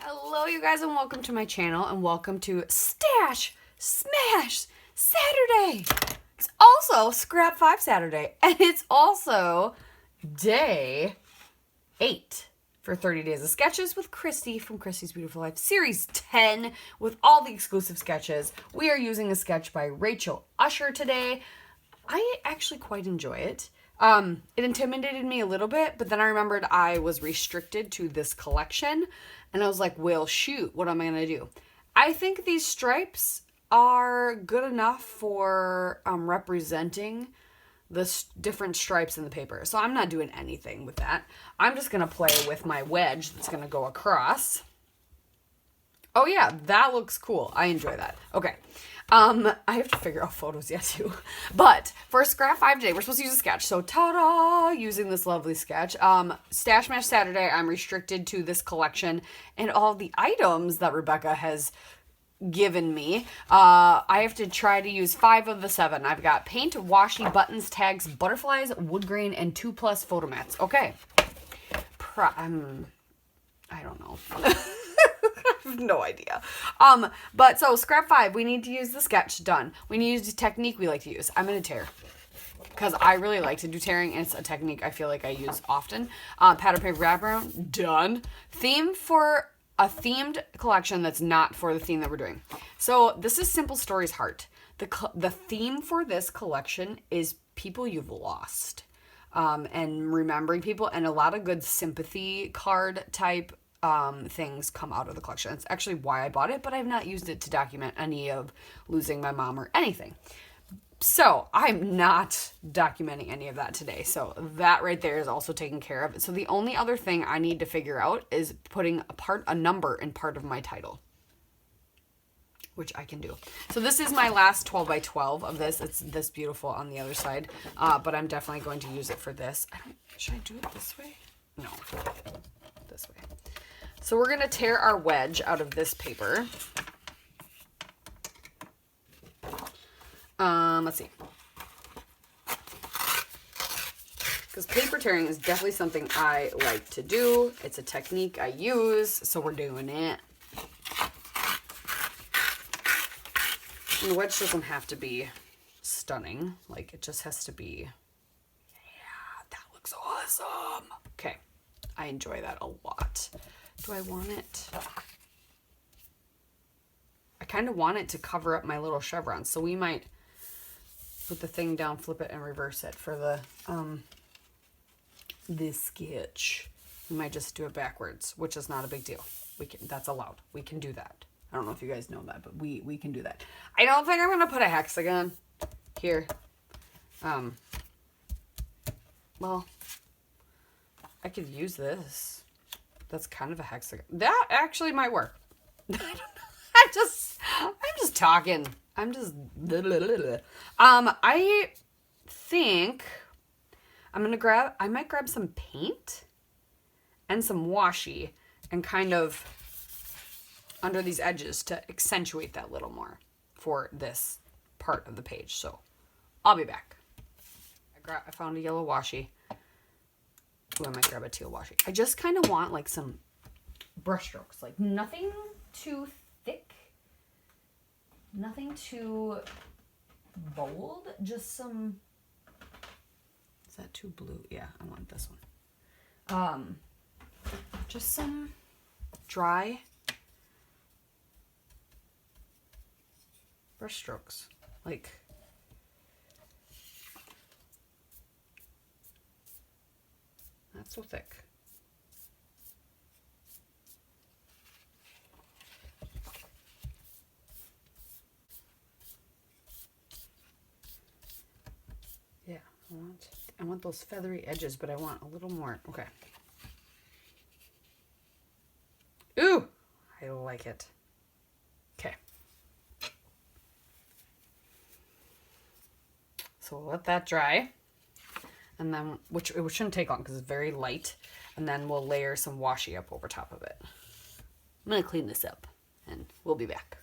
Hello, you guys, and welcome to my channel, and welcome to Stash Smash Saturday. It's also Scrap 5 Saturday, and it's also day 8 for 30 Days of Sketches with Christy from Christy's Beautiful Life, Series 10, with all the exclusive sketches. We are using a sketch by Rachel Usher today. I actually quite enjoy it. It intimidated me a little bit, but then I remembered I was restricted to this collection, and I was like, well, shoot, what am I going to do? I think these stripes are good enough for representing the different stripes in the paper, so I'm not doing anything with that. I'm just going to play with my wedge that's going to go across. Oh yeah, that looks cool. I enjoy that. Okay. I have to figure out photos yet too. But for Scrap 5 today, we're supposed to use a sketch. So ta-da! Using this lovely sketch. Stash Mash Saturday, I'm restricted to this collection and all the items that Rebecca has given me. I have to try to use 5 of the 7. I've got paint, washi, buttons, tags, butterflies, wood grain, and 2+ photo mats. Okay. I don't know. I have no idea. But so Scrap 5, we need to use the sketch. Done. We need to use the technique we like to use. I'm going to tear, because I really like to do tearing, and it's a technique I feel like I use often. Pattern paper wraparound. Done. Theme for a themed collection that's not for the theme that we're doing. So this is Simple Stories Heart. The theme for this collection is people you've lost, and remembering people, and a lot of good sympathy card type things come out of the collection. It's actually why I bought it, but I've not used it to document any of losing my mom or anything. So I'm not documenting any of that today. So that right there is also taken care of. So the only other thing I need to figure out is putting a number in part of my title, which I can do. So this is my last 12 by 12 of this. It's this beautiful on the other side, but I'm definitely going to use it for this. Should I do it this way? No, this way. So we're going to tear our wedge out of this paper. Let's see. Because paper tearing is definitely something I like to do. It's a technique I use, so we're doing it. And the wedge doesn't have to be stunning. Like, it just has to be, yeah, that looks awesome. Okay, I enjoy that a lot. Do I want it? I kind of want it to cover up my little chevrons, so we might put the thing down, flip it, and reverse it for the this sketch. We might just do it backwards, which is not a big deal. That's allowed. We can do that. I don't know if you guys know that, but we can do that. I don't think I'm gonna put a hexagon here. Well, I could use this. That's kind of a hexagon. That actually might work. I don't know. I'm just talking. I think I might grab some paint and some washi and kind of under these edges to accentuate that a little more for this part of the page. So I'll be back. I found a yellow washi. Ooh, I might grab a teal washi. I just kind of want like some brush strokes, like nothing too thick, nothing too bold, just some, is that too blue? Yeah, I want this one. Just some dry brush strokes, like not so thick. Yeah, I want those feathery edges, but I want a little more. Okay. Ooh, I like it. Okay. So we'll let that dry. And then, which it shouldn't take long because it's very light. And then we'll layer some washi up over top of it. I'm going to clean this up and we'll be back.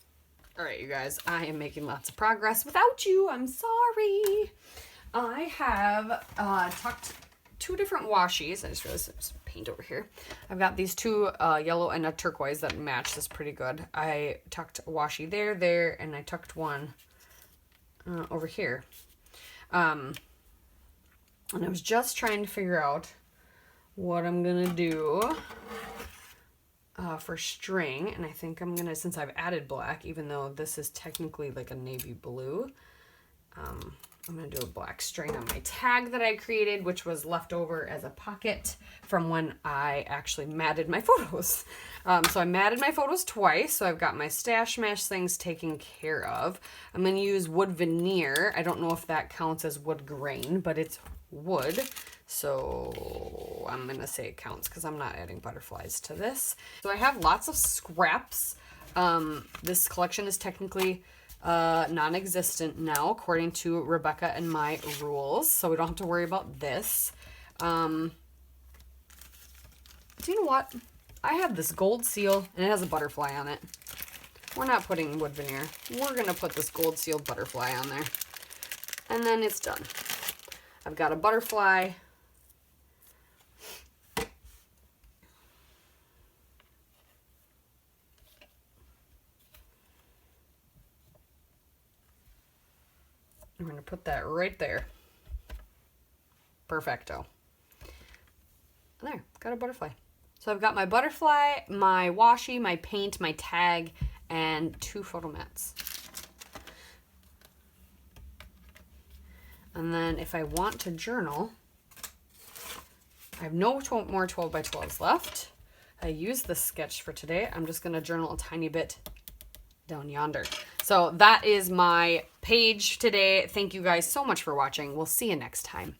All right, you guys, I am making lots of progress without you. I'm sorry. I have tucked two different washies. I just realized there's some paint over here. I've got these two yellow and a turquoise that match this pretty good. I tucked a washi there, and I tucked one over here. And I was just trying to figure out what I'm going to do for string. And I think I'm going to, since I've added black, even though this is technically like a navy blue, I'm going to do a black string on my tag that I created, which was left over as a pocket from when I actually matted my photos. So I matted my photos twice, so I've got my stash smash things taken care of. I'm going to use wood veneer. I don't know if that counts as wood grain, but it's wood. So I'm going to say it counts because I'm not adding butterflies to this. So I have lots of scraps. This collection is technically non-existent now, according to Rebecca and my rules, so we don't have to worry about this. Do you know what? I have this gold seal, and it has a butterfly on it. We're not putting wood veneer. We're going to put this gold sealed butterfly on there. And then it's done. I've got a butterfly. I'm going to put that right there. Perfecto. And there, got a butterfly. So I've got my butterfly, my washi, my paint, my tag, and 2 photo mats. And then if I want to journal, I have no more 12 by 12s left. I used this sketch for today. I'm just going to journal a tiny bit down yonder. So that is my page today. Thank you guys so much for watching. We'll see you next time.